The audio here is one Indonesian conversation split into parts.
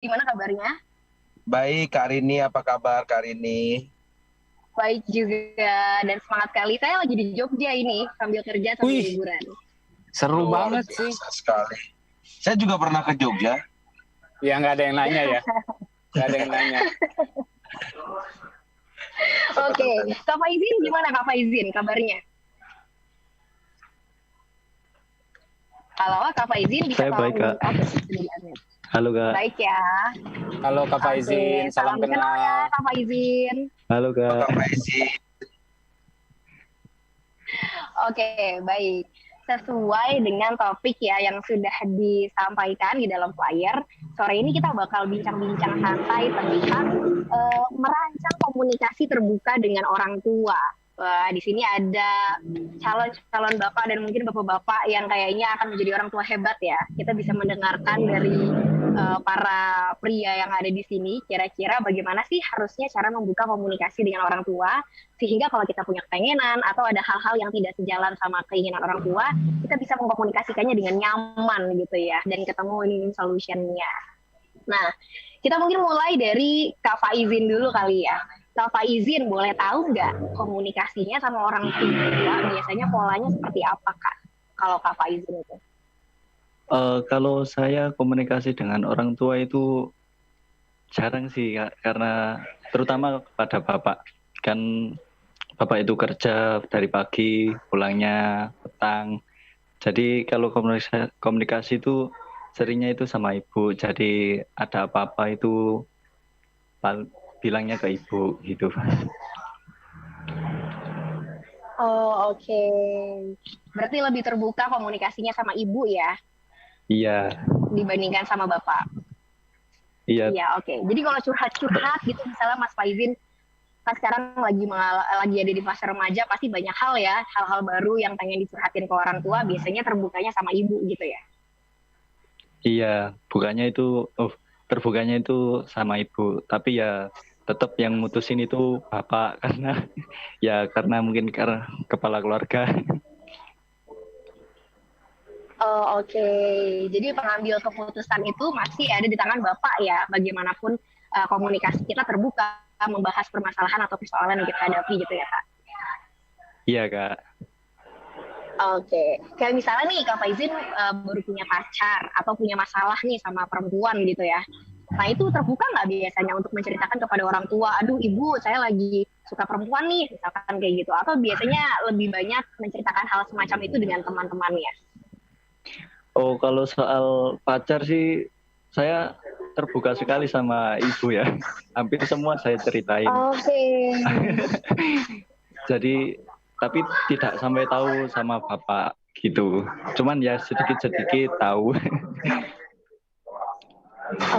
gimana kabarnya? Baik, Kak Rini, apa kabar Kak Rini? Baik juga dan semangat kali. Saya lagi di Jogja ini sambil kerja sambil Wih, liburan. seru Luar banget sih. biasa sekali. Saya juga pernah ke Jogja. Ya nggak ada yang nanya ya. Nggak ada yang nanya. Seperti Oke, tadi. Kak Faizin gimana Kak Faizin kabarnya? Halo Kak Faizin bisa Saya baik, tolong Kak. oke sudah di-unmute. Halo, Kak. Baik ya. Halo Kak Oke, Faizin, salam salam kenal ya kenal. Kak Faizin. Halo, Oh, Kak. Kak Faisi. Oke, baik. Sesuai dengan topik ya yang sudah disampaikan di dalam flyer, sore ini kita bakal bincang-bincang santai tentang merancang komunikasi terbuka dengan orang tua. Wah, di sini ada calon-calon bapak dan mungkin bapak-bapak yang kayaknya akan menjadi orang tua hebat ya. Kita bisa mendengarkan dari para pria yang ada di sini, kira-kira bagaimana sih harusnya cara membuka komunikasi dengan orang tua, sehingga kalau kita punya kepengenan atau ada hal-hal yang tidak sejalan sama keinginan orang tua, kita bisa mengkomunikasikannya dengan nyaman gitu ya, dan ketemu win-win solution-nya. Nah, kita mungkin mulai dari Kak Faizin dulu kali ya. Kak Faizin, boleh tahu nggak komunikasinya sama orang tua biasanya polanya seperti apa, Kak? Kalau Kak Faizin itu. Kalau saya komunikasi dengan orang tua itu jarang sih, Kak, karena terutama kepada bapak. Kan bapak itu kerja dari pagi, pulangnya petang. Jadi kalau komunikasi itu seringnya itu sama ibu. Jadi ada apa-apa itu bilangnya ke ibu gitu. Oh, oke. Berarti lebih terbuka komunikasinya sama ibu ya Iya, dibandingkan sama bapak. iya, Iya, oke. Jadi kalau curhat-curhat gitu misalnya Mas Faizin kan sekarang lagi ada di fase remaja, pasti banyak hal ya, hal-hal baru yang pengen dicurhatin ke orang tua, biasanya terbukanya sama ibu gitu ya. iya. Terbukanya itu sama ibu. Tapi ya tetap yang mutusin itu bapak karena mungkin karena kepala keluarga. Oh, oke. Jadi pengambil keputusan itu masih ada di tangan bapak ya, bagaimanapun komunikasi kita terbuka, membahas permasalahan atau persoalan yang kita hadapi gitu ya, Kak. Iya, Kak. Oke, kayak misalnya nih Kak Faizin baru punya pacar atau punya masalah nih sama perempuan gitu ya. Nah itu terbuka nggak biasanya untuk menceritakan kepada orang tua, aduh ibu saya lagi suka perempuan nih, misalkan kayak gitu. Atau biasanya lebih banyak menceritakan hal semacam itu dengan teman-temannya. Oh, kalau soal pacar sih saya terbuka sekali sama ibu ya. Hampir semua saya ceritain. Oke. Jadi tapi tidak sampai tahu sama bapak gitu. Cuman ya sedikit-sedikit tahu.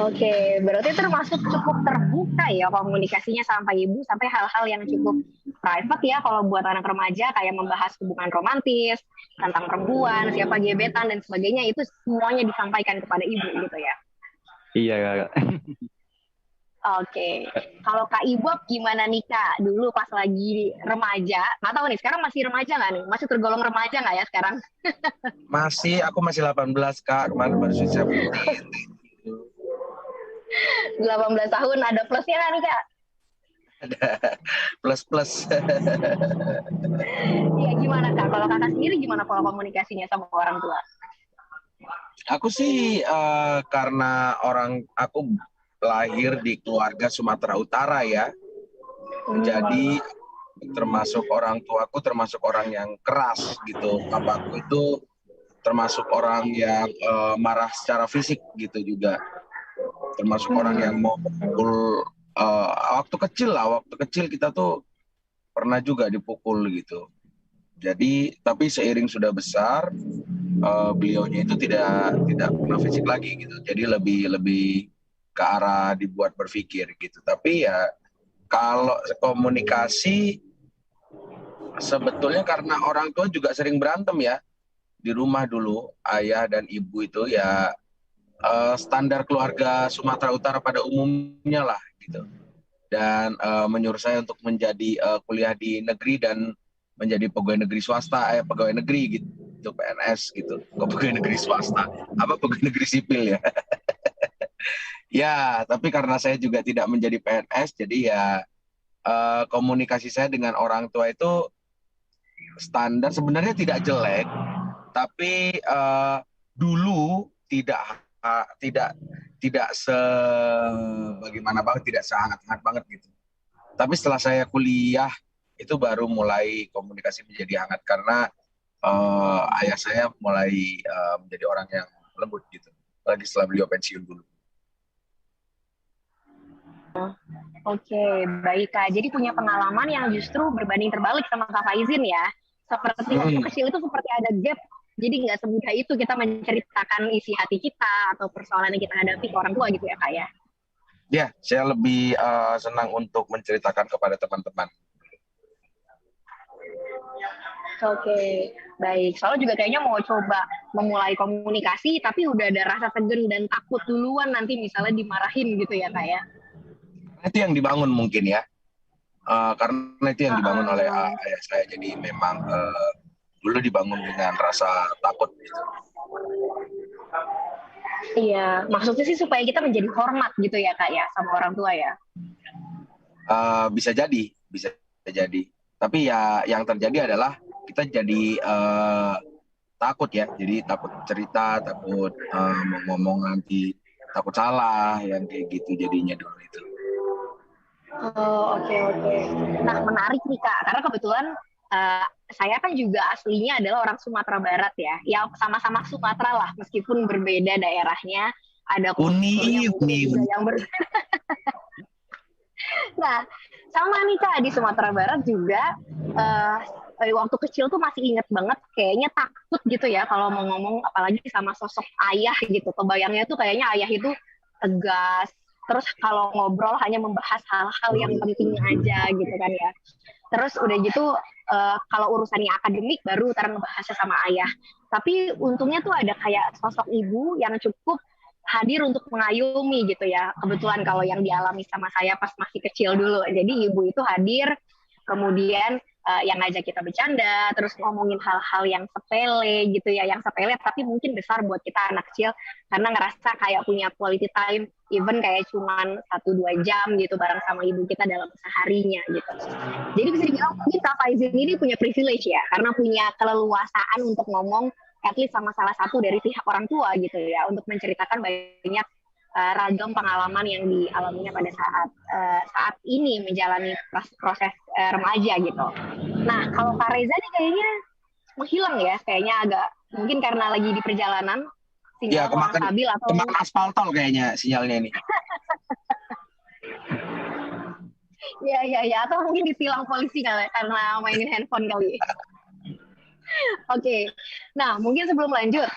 Oke, berarti termasuk cukup terbuka ya komunikasinya sampai ibu, sampai hal-hal yang cukup private ya kalau buat anak remaja kayak membahas hubungan romantis, tentang perempuan, siapa gebetan dan sebagainya itu semuanya disampaikan kepada ibu gitu ya. Iya, Kak. Oke, kalau Kak Ibob gimana nih Kak? Dulu pas lagi remaja, nggak tahu nih sekarang masih remaja nggak nih? Masih tergolong remaja nggak ya sekarang? Aku masih 18, Kak. Kemarin baru saya buktiin. 18 tahun ada plusnya nggak nih Kak? Plus-plus. Iya gimana Kak? Kalau Kakak sendiri gimana kalau komunikasinya sama orang tua? Aku sih karena aku lahir di keluarga Sumatera Utara ya. Jadi termasuk orang tuaku termasuk orang yang keras gitu. Bapakku itu termasuk orang yang marah secara fisik gitu juga. Termasuk orang yang mau pukul waktu kecil kita tuh pernah juga dipukul gitu. Jadi tapi seiring sudah besar beliaunya itu tidak pernah fisik lagi gitu. Jadi lebih ke arah dibuat berpikir gitu. Tapi ya kalau komunikasi sebetulnya karena orang tua juga sering berantem ya di rumah dulu, ayah dan ibu itu ya standar keluarga Sumatera Utara pada umumnya lah gitu. Dan menyuruh saya untuk menjadi kuliah di negeri dan menjadi pegawai negeri swasta, pegawai negeri gitu, PNS gitu, pegawai negeri swasta, apa pegawai negeri sipil ya. Ya, tapi karena saya juga tidak menjadi PNS, jadi ya komunikasi saya dengan orang tua itu standar. Sebenarnya tidak jelek, tapi dulu tidak tidak sebagaimana banget, tidak sehangat-hangat banget gitu. Tapi setelah saya kuliah itu baru mulai komunikasi menjadi hangat karena ayah saya mulai menjadi orang yang lembut gitu. Lagi setelah beliau pensiun dulu. Oke, baik Kak. Jadi punya pengalaman yang justru berbanding terbalik sama Kak Faizin ya. Seperti waktu kecil itu seperti ada gap. Jadi nggak semudah itu kita menceritakan isi hati kita atau persoalan yang kita hadapi ke orang tua gitu ya Kak ya. Ya, saya lebih senang untuk menceritakan kepada teman-teman. Oke, baik. Soalnya juga kayaknya mau coba memulai komunikasi, tapi udah ada rasa segan dan takut duluan nanti misalnya dimarahin gitu ya Kak ya. Itu yang dibangun mungkin ya. Karena itu yang dibangun oleh ayah saya. Jadi memang dulu dibangun dengan rasa takut gitu. Iya, maksudnya sih supaya kita menjadi hormat gitu ya Kak ya sama orang tua ya. Bisa jadi. Tapi ya yang terjadi adalah kita jadi takut ya. Jadi takut cerita, takut mau ngomong nanti takut salah, yang kayak gitu jadinya dulu itu. Oh, oke. Nah, menarik nih Kak, karena kebetulan saya kan juga aslinya adalah orang Sumatera Barat ya. Ya sama-sama Sumatera lah, meskipun berbeda daerahnya, ada kulturnya mungkin juga yang berbeda. Nah, sama nih Kak, di Sumatera Barat juga waktu kecil tuh masih inget banget, kayaknya takut gitu ya kalau mau ngomong, apalagi sama sosok ayah gitu. Kebayangnya tuh kayaknya ayah itu tegas, terus kalau ngobrol hanya membahas hal-hal yang penting aja gitu kan ya. Terus udah gitu kalau urusannya akademik baru ntar ngebahasnya sama ayah. Tapi untungnya tuh ada kayak sosok ibu yang cukup hadir untuk mengayomi gitu ya. Kebetulan kalau yang dialami sama saya pas masih kecil dulu. Jadi ibu itu hadir, kemudian yang ngajak kita bercanda, terus ngomongin hal-hal yang sepele gitu ya, yang sepele tapi mungkin besar buat kita anak kecil karena ngerasa kayak punya quality time, even kayak cuman 1-2 jam gitu bareng sama ibu kita dalam seharinya gitu. Jadi bisa dibilang mungkin Kak Faizin ini punya privilege ya, karena punya keleluasaan untuk ngomong at least sama salah satu dari pihak orang tua gitu ya, untuk menceritakan banyak ragam pengalaman yang dialaminya pada saat ini menjalani proses remaja gitu. Nah, kalau Kak Reza nih kayaknya menghilang ya, kayaknya agak mungkin karena lagi di perjalanan sinyal kurang stabil atau kemakan aspal tol kayaknya sinyalnya ini. Ya, atau mungkin ditilang polisi karena mainin handphone kali. Oke. Nah, mungkin sebelum lanjut,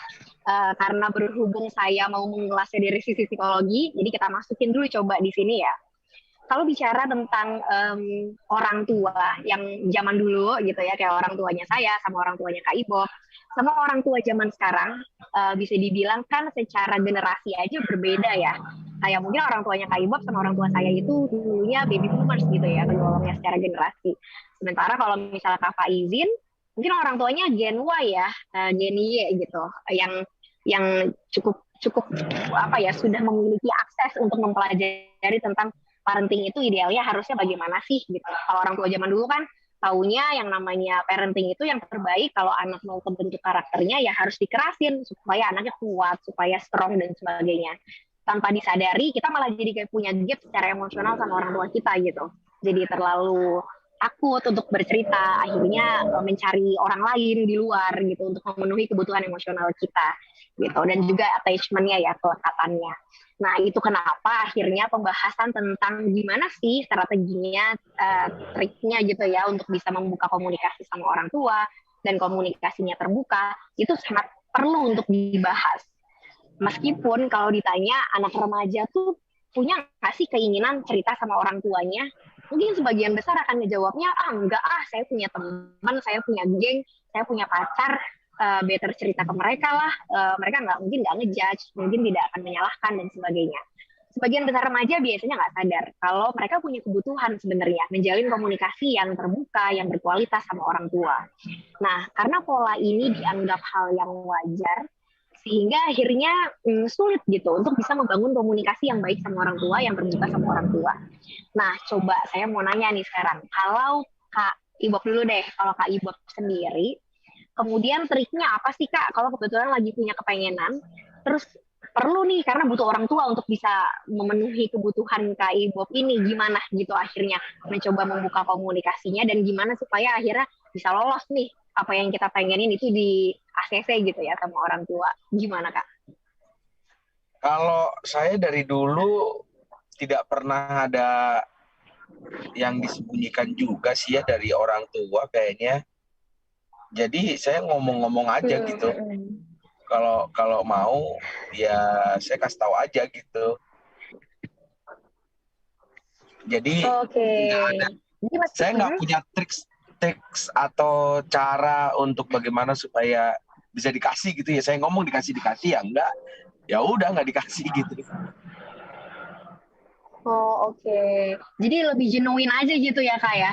karena berhubung saya mau mengulasnya dari sisi psikologi, jadi kita masukin dulu coba di sini ya. Kalau bicara tentang orang tua yang zaman dulu gitu ya, kayak orang tuanya saya sama orang tuanya Kak Ibob, sama orang tua zaman sekarang, bisa dibilang kan secara generasi aja berbeda ya. Kayak mungkin orang tuanya Kak Ibob sama orang tua saya itu dulunya baby boomers gitu ya, tergolongnya secara generasi. Sementara kalau misalnya Kak Faizin, mungkin orang tuanya Gen Y ya, Gen Y gitu, yang cukup apa ya, sudah memiliki akses untuk mempelajari tentang parenting itu idealnya harusnya bagaimana sih gitu. Kalau orang tua zaman dulu kan taunya yang namanya parenting itu yang terbaik kalau anak mau kebentuk karakternya ya harus dikerasin supaya anaknya kuat, supaya strong dan sebagainya. Tanpa disadari kita malah jadi kayak punya gap secara emosional sama orang tua kita gitu. Jadi terlalu takut untuk bercerita, akhirnya mencari orang lain di luar gitu untuk memenuhi kebutuhan emosional kita gitu, dan juga attachment-nya ya, kelekatannya. Nah, itu kenapa akhirnya pembahasan tentang gimana sih strateginya, triknya gitu ya untuk bisa membuka komunikasi sama orang tua dan komunikasinya terbuka, itu sangat perlu untuk dibahas. Meskipun kalau ditanya anak remaja tuh punya nggak sih keinginan cerita sama orang tuanya, mungkin sebagian besar akan ngejawabnya, enggak saya punya teman, saya punya geng, saya punya pacar, better cerita ke mereka lah, mereka mungkin nggak ngejudge, mungkin tidak akan menyalahkan dan sebagainya. Sebagian besar remaja biasanya nggak sadar kalau mereka punya kebutuhan sebenarnya menjalin komunikasi yang terbuka, yang berkualitas sama orang tua. Nah, karena pola ini dianggap hal yang wajar, sehingga akhirnya sulit gitu untuk bisa membangun komunikasi yang baik sama orang tua, yang terbuka sama orang tua. Nah, coba saya mau nanya nih sekarang, kalau Kak Ibob dulu deh, kalau Kak Ibob sendiri, kemudian triknya apa sih Kak, kalau kebetulan lagi punya kepengenan, terus perlu nih karena butuh orang tua untuk bisa memenuhi kebutuhan Kak Ibob ini, gimana gitu akhirnya mencoba membuka komunikasinya dan gimana supaya akhirnya bisa lolos nih apa yang kita pengenin itu di ACC gitu ya sama orang tua. Gimana Kak? Kalau saya dari dulu tidak pernah ada yang disembunyikan juga sih ya dari orang tua kayaknya. Jadi saya ngomong-ngomong aja gitu. Kalau mau ya saya kasih tahu aja gitu. Jadi nggak ada. Saya nggak punya trik atau cara untuk bagaimana supaya bisa dikasih gitu ya. Saya ngomong dikasih ya enggak. Ya udah nggak dikasih gitu. Oh oke. Jadi lebih genuine aja gitu ya Kak ya.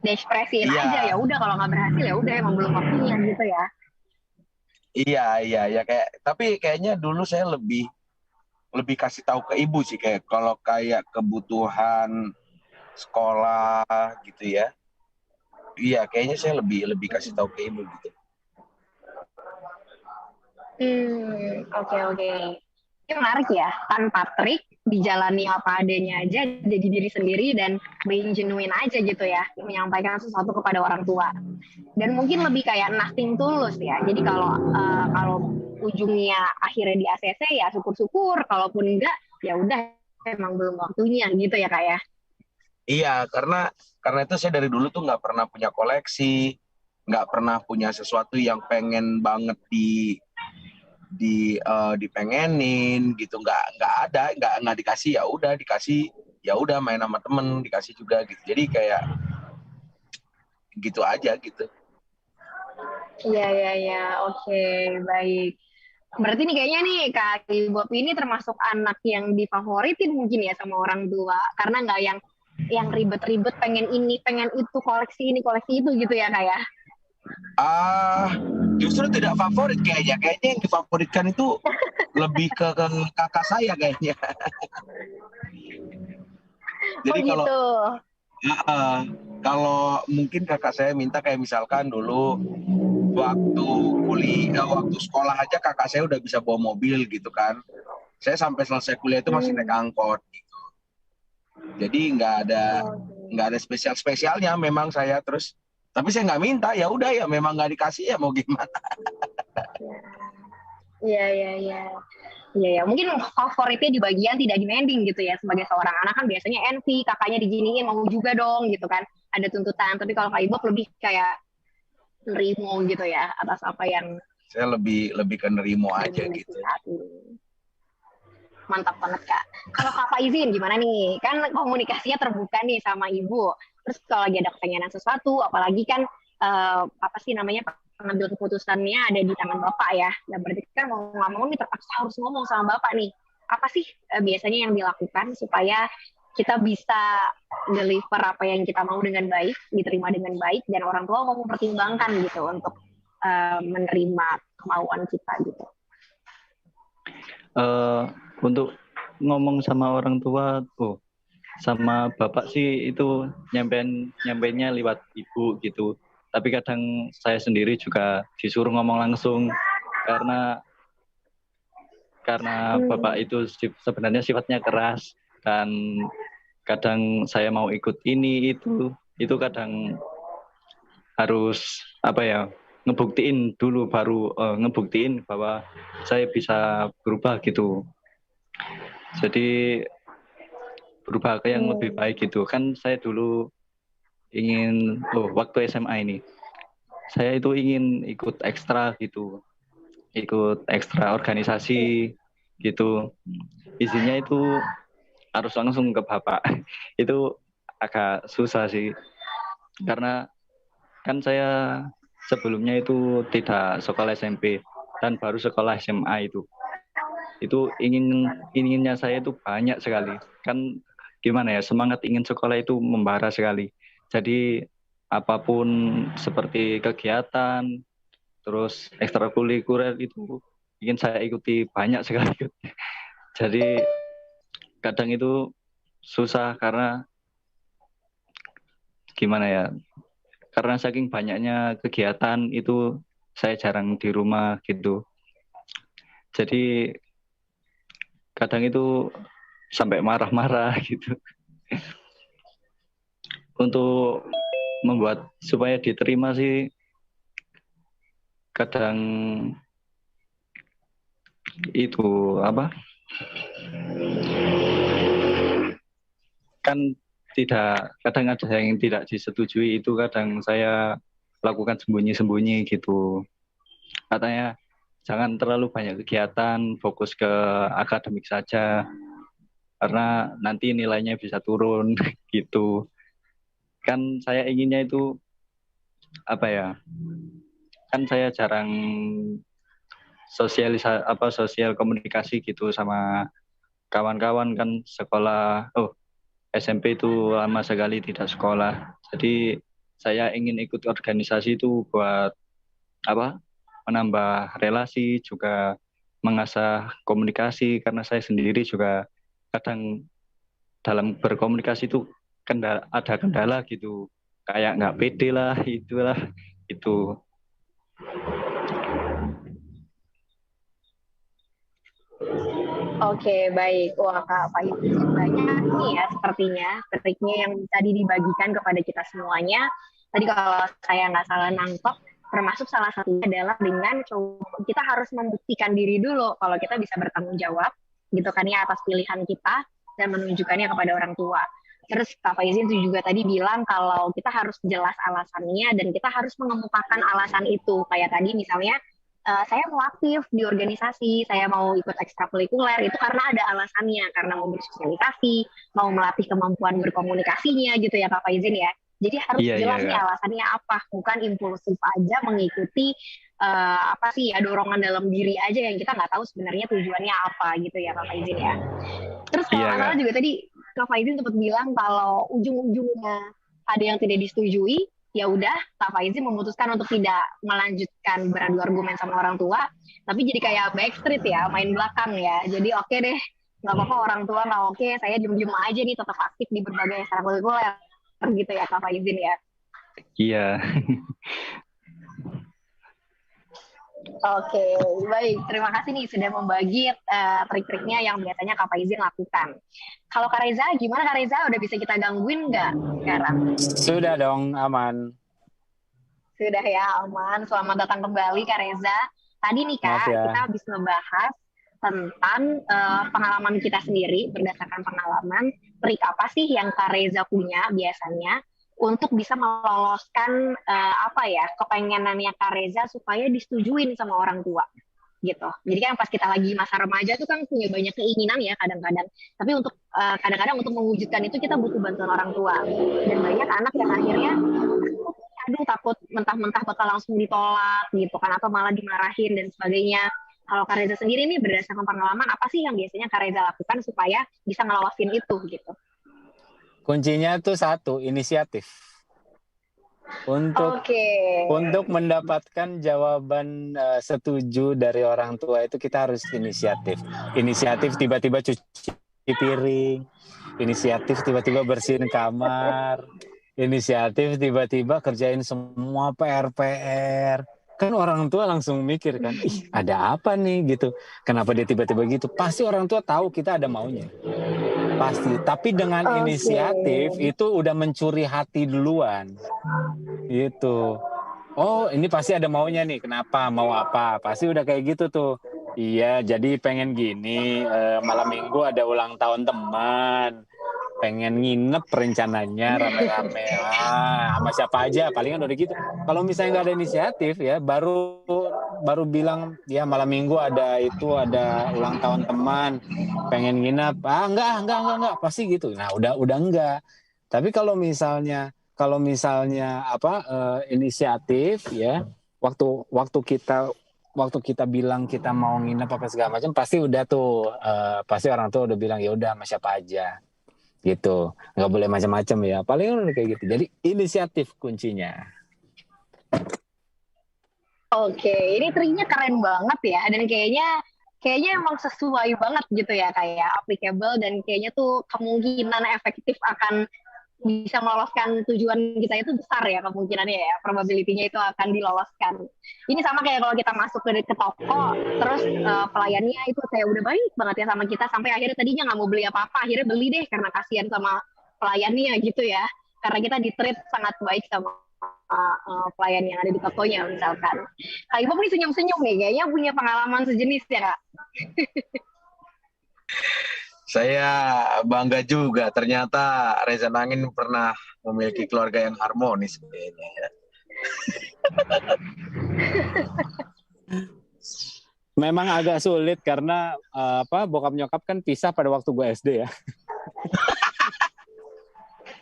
Diekspresiin aja, ya udah kalau nggak berhasil ya udah emang belum waktunya gitu ya. Iya kayak tapi kayaknya dulu saya lebih kasih tahu ke ibu sih kayak kalau kayak kebutuhan sekolah gitu ya. Iya, kayaknya saya lebih kasih tahu ke ibu gitu. Oke. Ini menarik ya, tanpa trik, dijalani apa adanya aja, jadi diri sendiri dan being genuine aja gitu ya, menyampaikan sesuatu kepada orang tua. Dan mungkin lebih kayak nothing tulus ya. Jadi kalau ujungnya akhirnya di ACC ya syukur-syukur, kalaupun enggak ya udah emang belum waktunya gitu ya Kak ya. Iya, karena itu saya dari dulu tuh nggak pernah punya koleksi, nggak pernah punya sesuatu yang pengen banget dipengenin gitu, nggak ada, nggak dikasih ya udah main sama temen dikasih juga gitu. Jadi kayak gitu aja gitu. Iya, oke, baik. Berarti nih kayaknya nih Kak Ibob ini termasuk anak yang difavoritin mungkin ya sama orang tua, karena nggak yang ribet-ribet pengen ini, pengen itu, koleksi ini, koleksi itu gitu ya Kak ya? Justru tidak favorit kayaknya yang difavoritkan itu lebih ke kakak saya kayaknya. Jadi gitu. Kalau mungkin kakak saya minta kayak misalkan dulu waktu sekolah aja kakak saya udah bisa bawa mobil gitu kan. Saya sampai selesai kuliah itu masih naik angkot gitu. Jadi nggak ada spesialnya memang saya terus. Tapi saya nggak minta, ya udah ya memang nggak dikasih ya mau gimana. Iya, mungkin favoritnya di bagian tidak demanding gitu ya. Sebagai seorang anak kan biasanya envy, kakaknya diginiin mau juga dong gitu kan. Ada tuntutan, tapi kalau Kak Ibob lebih kayak nerimo gitu ya atas apa yang saya lebih ke nerimo aja gitu. Mantap banget Kak. Kalau Kak Faizin gimana nih? Kan komunikasinya terbuka nih sama ibu. Terus kalau lagi ada kepengenan sesuatu, apalagi kan pengambil keputusannya ada di tangan Bapak ya. Nah berarti kan mau nggak mau nih terpaksa harus ngomong sama Bapak nih. Apa sih biasanya yang dilakukan supaya kita bisa deliver apa yang kita mau dengan baik, diterima dengan baik, dan orang tua mau mempertimbangkan gitu untuk menerima kemauan kita gitu. Untuk ngomong sama orang tua, sama bapak sih itu nyampeinnya lewat ibu gitu. Tapi kadang saya sendiri juga disuruh ngomong langsung karena bapak itu sebenarnya sifatnya keras dan kadang saya mau ikut ini itu kadang harus ngebuktiin dulu baru ngebuktiin bahwa saya bisa berubah gitu. Jadi berubah ke yang lebih baik gitu. Kan saya dulu ingin waktu SMA ini saya itu ingin ikut ekstra gitu. Ikut ekstra organisasi gitu. Izinnya itu harus langsung ke bapak. Itu agak susah sih. Karena kan saya sebelumnya itu tidak sekolah SMP dan baru sekolah SMA itu inginnya saya itu banyak sekali. Kan gimana ya, semangat ingin sekolah itu membara sekali. Jadi apapun seperti kegiatan terus ekstrakurikuler itu ingin saya ikuti banyak sekali. Jadi kadang itu susah karena gimana ya? Karena saking banyaknya kegiatan itu saya jarang di rumah gitu. Jadi kadang itu sampai marah-marah gitu. Untuk membuat supaya diterima sih kadang itu apa? Kan kadang ada yang tidak disetujui, itu kadang saya lakukan sembunyi-sembunyi gitu. Katanya jangan terlalu banyak kegiatan, fokus ke akademik saja karena nanti nilainya bisa turun gitu. Kan saya inginnya itu apa ya? Kan saya jarang sosial komunikasi gitu sama kawan-kawan kan sekolah. SMP itu lama sekali tidak sekolah. Jadi saya ingin ikut organisasi itu buat apa? Menambah relasi, juga mengasah komunikasi karena saya sendiri juga kadang dalam berkomunikasi itu ada kendala gitu. Kayak nggak pede lah, itulah itu. Oke, baik. Wah, Kak Faizi banyak nih ya sepertinya triknya yang tadi dibagikan kepada kita semuanya. Tadi kalau saya nggak salah nangkep, termasuk salah satunya adalah dengan kita harus membuktikan diri dulu kalau kita bisa bertanggung jawab gitu kan ya atas pilihan kita dan menunjukkannya kepada orang tua. Terus Kak Faizi itu juga tadi bilang kalau kita harus jelas alasannya dan kita harus mengemukakan alasan itu. Kayak tadi misalnya saya mau aktif di organisasi, saya mau ikut ekstrakurikuler itu karena ada alasannya, karena mau bersosialisasi, mau melatih kemampuan berkomunikasinya gitu ya Kak Faizin ya. Jadi harus jelas nih alasannya apa, bukan impulsif aja mengikuti apa sih ya dorongan dalam diri aja yang kita nggak tahu sebenarnya tujuannya apa gitu ya Kak Faizin ya. Terus kalau nggak salah juga tadi Kak Faizin sempat bilang kalau ujung-ujungnya ada yang tidak disetujui, ya udah Kak Faizi memutuskan untuk tidak melanjutkan beradu argumen sama orang tua, tapi jadi kayak backstreet ya, main belakang ya. Jadi oke deh, nggak apa-apa orang tua nggak oke, saya diem-diem aja nih tetap aktif di berbagai ekstrakurikuler gitu ya Kak Faizin ya. Iya. Oke, baik. Terima kasih nih sudah membagi trik-triknya yang biasanya Kak Faizin lakukan. Kalau Kak Reza, gimana Kak Reza? Udah bisa kita gangguin nggak sekarang? Sudah dong, aman. Sudah ya, aman. Selamat datang kembali Kak Reza. Tadi nih Kak, kita habis ngebahas tentang pengalaman kita sendiri, berdasarkan pengalaman, trik apa sih yang Kak Reza punya biasanya untuk bisa meloloskan kepengenannya Kak Reza supaya disetujuin sama orang tua gitu. Jadi kan pas kita lagi masa remaja tuh kan punya banyak keinginan ya kadang-kadang. Tapi untuk kadang-kadang untuk mewujudkan itu kita butuh bantuan orang tua. Dan banyak anak yang akhirnya takut mentah-mentah bakal langsung ditolak gitu kan atau malah dimarahin dan sebagainya. Kalau Kak Reza sendiri nih berdasarkan pengalaman apa sih yang biasanya Kak Reza lakukan supaya bisa ngelolosin itu gitu? Kuncinya tuh satu, inisiatif. Untuk mendapatkan jawaban setuju dari orang tua itu kita harus inisiatif. Inisiatif tiba-tiba cuci piring, inisiatif tiba-tiba bersihin kamar, inisiatif tiba-tiba kerjain semua PR. Kan orang tua langsung mikir kan, ih ada apa nih gitu. Kenapa dia tiba-tiba gitu? Pasti orang tua tahu kita ada maunya. Pasti, tapi dengan inisiatif itu udah mencuri hati duluan. Gitu. Oh, ini pasti ada maunya nih. Kenapa? Mau apa? Pasti udah kayak gitu tuh. Iya, jadi pengen gini, malam minggu ada ulang tahun teman. Pengen nginep rencananya rame-rame. Sama siapa aja, palingan udah gitu. Kalau misalnya nggak ada inisiatif ya, baru bilang ya malam minggu ada ulang tahun teman, pengen nginep. Enggak, pasti gitu. Nah, udah enggak. Tapi kalau misalnya inisiatif ya, waktu kita bilang kita mau nginep apa segala macam, pasti udah tuh pasti orang tua udah bilang ya udah sama siapa aja. Gitu, nggak boleh macam-macam ya, paling kayak gitu. Jadi inisiatif kuncinya. Oke, ini triknya keren banget ya, dan kayaknya emang sesuai banget gitu ya, kayak applicable, dan kayaknya tuh kemungkinan efektif akan bisa meloloskan tujuan kita itu besar ya, kemungkinannya ya, probability-nya itu akan diloloskan. Ini sama kayak kalau kita masuk ke toko, terus pelayannya itu kayak udah baik banget ya sama kita, sampai akhirnya tadinya nggak mau beli apa-apa, akhirnya beli deh karena kasihan sama pelayannya gitu ya, karena kita di-treat sangat baik sama pelayan yang ada di tokonya misalkan. Kak Ibu nih senyum-senyum nih, kayaknya punya pengalaman sejenis ya Kak? Saya bangga juga, ternyata Reza Nangin pernah memiliki keluarga yang harmonis kayaknya ya. Memang agak sulit karena bokap nyokap kan pisah pada waktu gue SD ya.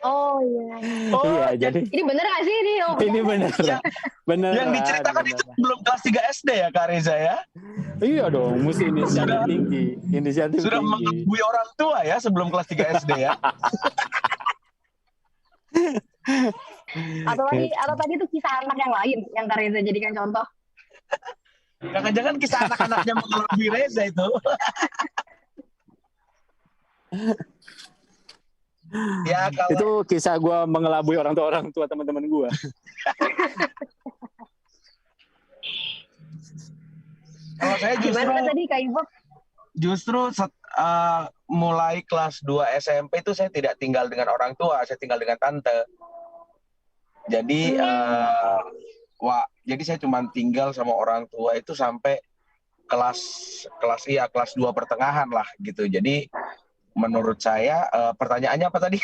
Oh iya. Oh, iya, jadi ini bener nggak sih ini? ini bener. Bener. Yang diceritakan itu belum kelas 3 SD ya Kak Reza ya? Iya dong, mesti inisiatif tinggi. Inisiatif Sudah tinggi. mengakui orang tua ya sebelum kelas 3 SD ya. Atau tadi itu kisah anak yang lain yang Kak Reza jadikan contoh. Jangan-jangan kisah anak-anaknya mengalami Reza itu. Ya, kalau Itu kisah gue mengelabui orang tua teman-teman gue. kalau saya Gimana tadi Kak Ibu? justru mulai kelas 2 SMP itu saya tidak tinggal dengan orang tua, saya tinggal dengan tante. Jadi jadi saya cuma tinggal sama orang tua itu sampai kelas 2 pertengahan lah gitu. Jadi menurut saya pertanyaannya apa tadi?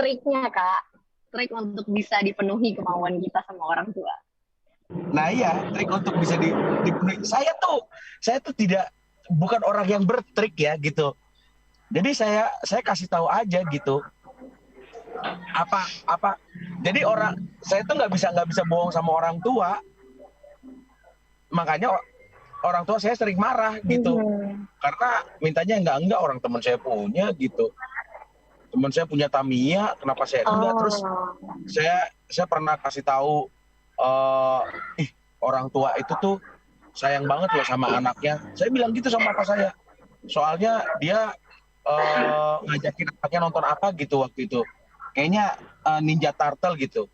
Triknya Kak, trik untuk bisa dipenuhi kemauan kita sama orang tua. Nah iya, trik untuk bisa dipenuhi. Saya tuh bukan orang yang bertrik ya gitu. Jadi saya kasih tahu aja gitu. Apa jadi saya tuh nggak bisa bohong sama orang tua. Makanya orang tua saya sering marah gitu. Karena mintanya enggak orang teman saya punya gitu. Teman saya punya Tamiya, kenapa saya enggak? Terus saya pernah kasih tahu orang tua itu tuh sayang banget loh sama anaknya. Saya bilang gitu sama bapak saya. Soalnya dia ngajakin anaknya nonton apa gitu waktu itu. Kayaknya Ninja Turtle gitu.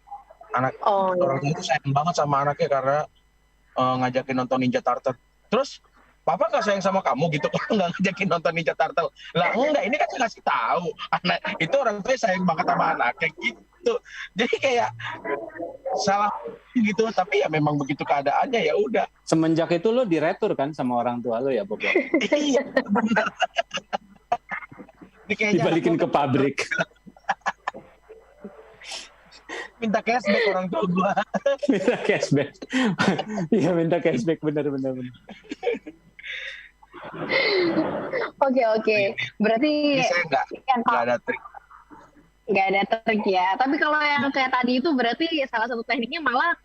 Orang tua itu sayang banget sama anaknya karena ngajakin nonton Ninja Turtle. Terus Papa nggak sayang sama kamu gitu kalau nggak ngajakin nonton Ninja Turtle. Lah enggak, ini kan saya ngasih tahu. Anak itu orang tua sayang banget sama anaknya gitu. Jadi kayak salah gitu, tapi ya memang begitu keadaannya, ya udah. Semenjak itu lo diretur kan sama orang tua lo ya, Bob? Iya, benar. Dibalikin ke pabrik. Minta cashback orang tua gua. Minta cashback. Iya, minta cashback, benar. Oke. Berarti saya nggak ada trik. Nggak ada trik ya. Tapi kalau yang kayak tadi itu berarti salah satu tekniknya malah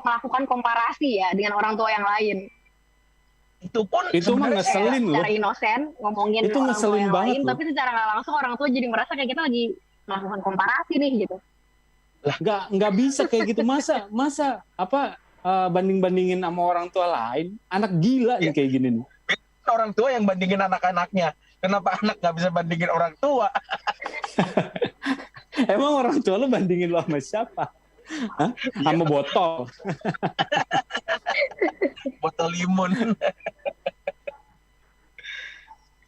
melakukan komparasi ya dengan orang tua yang lain. Itu mah ngeselin loh. Secara inosen ngomongin itu orang tua yang lain, loh. tapi secara nggak langsung orang tua jadi merasa kayak kita lagi melakukan komparasi nih gitu. Lah nggak bisa kayak gitu, masa banding-bandingin sama orang tua lain. Anak gila nih kayak gini nih. Orang tua yang bandingin anak-anaknya. Kenapa anak nggak bisa bandingin orang tua? Emang orang tua lu bandingin lo sama siapa? Hah? Sama botol. Botol limun.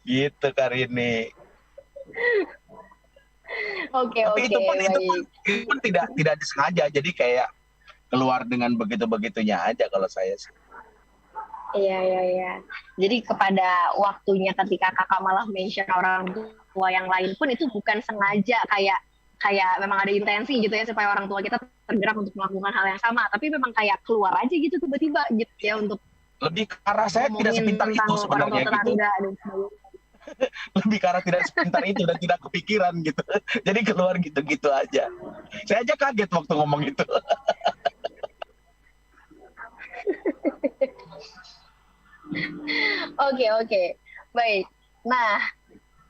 Gitu Karini. Oke. Itu pun tidak disengaja. Jadi kayak keluar dengan begitu-begitunya aja kalau saya sih. Iya. Jadi kepada waktunya ketika kakak malah mention orang tua yang lain pun itu bukan sengaja, kayak memang ada intensi gitu ya supaya orang tua kita tergerak untuk melakukan hal yang sama, tapi memang kayak keluar aja gitu tiba-tiba gitu ya untuk lebih ke arah saya tidak sepintar itu sebenarnya gitu. Lebih ke arah tidak sepintar itu dan tidak kepikiran gitu. Jadi keluar gitu-gitu aja. Saya aja kaget waktu ngomong itu. Oke. Baik. Nah,